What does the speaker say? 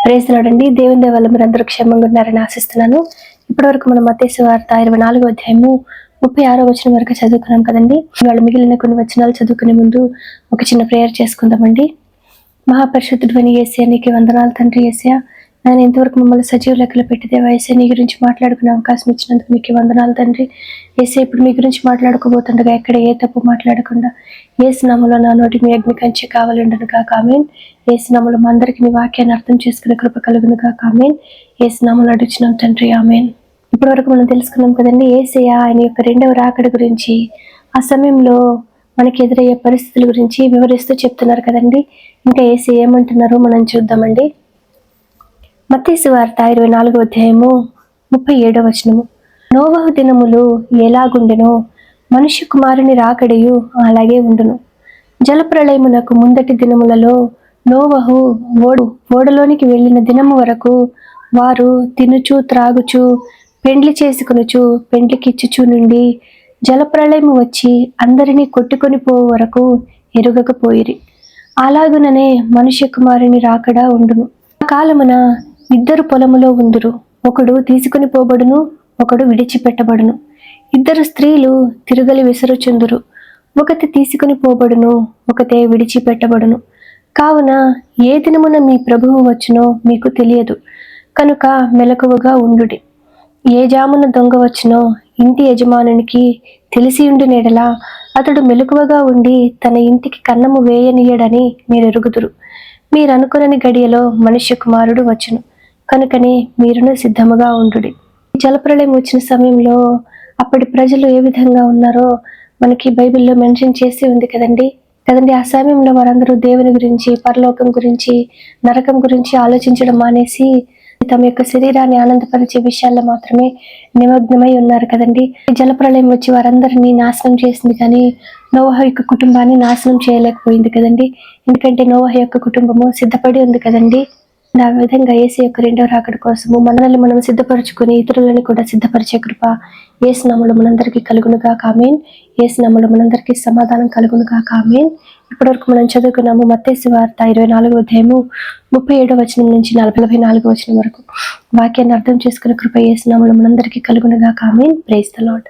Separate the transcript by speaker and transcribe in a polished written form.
Speaker 1: Praise the lord అండి. దేవుని దయ వల్ల మీరు అందరూ క్షేమంగా ఉన్నారని ఆశిస్తున్నాను. ఇప్పటివరకు మనం మత్తయి సువార్త 24వ అధ్యాయము 36వ వచనం వరకు చదువుకున్నాం కదండి. ఇవాళ మిగిలిన కొన్ని వచనాలు చదువుకునే ముందు ఒక చిన్న ప్రేయర్ చేసుకుందామండి. మహాపరిశుద్ధుడైన యేసయ్య, నీకు వందనాలు తండ్రి. యేసయ్య, నేను ఇంతవరకు మమ్మల్ని సజీవ లెక్కలు పెట్టితే యేసయ్య, నీ గురించి మాట్లాడుకునే అవకాశం ఇచ్చినందుకు నీకు వందనాలు తండ్రి. యేసయ్య, ఇప్పుడు మీ గురించి మాట్లాడుకోబోతుండగా ఎక్కడ ఏ తప్పు మాట్లాడకుండా యేసు నామములో నా నోటి మీ అగ్ని కంచె కావాలండును గాక. ఆమేన్. యేసు నామములో మా అందరికీ నీ వాక్యాన్ని అర్థం చేసుకునే కృప కలుగును గాక. ఆమేన్. యేసు నామములో అడుగుచున్నాం తండ్రి. ఆమేన్. ఇప్పటివరకు మనం తెలుసుకున్నాం కదండి, యేసయ్య ఆయన యొక్క రెండవ రాకడ గురించి, ఆ సమయంలో మనకి ఎదురయ్యే పరిస్థితుల గురించి వివరిస్తూ చెప్తున్నారు కదండి. ఇంకా యేసయ్య ఏమంటున్నారో మనం చూద్దామండి. మత్తయి సువార్త 24వ అధ్యాయము 37వ వచనము. నోవహు దినములు ఎలాగుండెనో మనుష్య కుమారుని రాకడయు అలాగే ఉండును. జలప్రళయమునకు ముందటి దినములలో నోవహు ఓడలోనికి వెళ్ళిన దినము వరకు వారు తినుచు త్రాగుచు పెండ్లి చేసుకొనుచు పెండ్లికిచ్చుచు నుండి జలప్రళయము వచ్చి అందరినీ కొట్టుకొని పోవు వరకు ఎరుగకపోయిరి. అలాగుననే మనుష్య కుమారుని రాకడా ఉండును. ఆ కాలమున ఇద్దరు పొలములో ఉందురు, ఒకడు తీసుకుని పోబడును, ఒకడు విడిచిపెట్టబడును. ఇద్దరు స్త్రీలు తిరుగలి విసరుచుందురు, ఒకటి తీసుకుని పోబడును, ఒకతే విడిచిపెట్టబడును. కావున ఏ దినమున మీ ప్రభువు వచ్చునో మీకు తెలియదు, కనుక మెలకువగా ఉండుడి. ఏ జామున దొంగ వచ్చునో ఇంటి యజమానునికి తెలిసియుండిన యెడల అతడు మెలకువగా ఉండి తన ఇంటికి కన్నము వేయనీయడని మీరు ఎరుగుదురు. మీరు అనుకునని గడియలో మనుష్య కుమారుడు వచ్చును, కనుకనే మీరును సిద్ధముగా ఉండుడి. జలప్రళయం వచ్చిన సమయంలో అప్పటి ప్రజలు ఏ విధంగా ఉన్నారో మనకి బైబిల్లో మెన్షన్ చేసి ఉంది కదండి. ఆ సమయంలో వారందరూ దేవుని గురించి, పరలోకం గురించి, నరకం గురించి ఆలోచించడం మానేసి తమ యొక్క శరీరాన్ని ఆనందపరిచే విషయాల్లో మాత్రమే నిమగ్నమై ఉన్నారు కదండి. జలప్రళయం వచ్చి వారందరినీ నాశనం చేసింది, కానీ నోవహు యొక్క కుటుంబాన్ని నాశనం చేయలేకపోయింది కదండి. ఎందుకంటే నోవహు యొక్క కుటుంబము సిద్ధపడి ఉంది కదండి. ఆ విధంగా యేసు యొక్క రెండవ రాకడ కోసము మనల్ని మనం సిద్ధపరచుకుని ఇతరులను కూడా సిద్ధపరిచే కృప యేసు నామములో మనందరికీ కలుగునుగా. ఆమేన్. యేసు నామములో మనందరికీ సమాధానం కలుగునుగా. ఆమేన్. ఇప్పటివరకు మనం చదువుకున్నాము మత్తయి సువార్త 24వ అధ్యాయము 37వ వచనం నుంచి 44వ వచనం వరకు. వాక్యాన్ని అర్థం చేసుకునే కృప యేసు నామములో మనందరికీ కలుగునుగా. ఆమేన్. Praise the lord.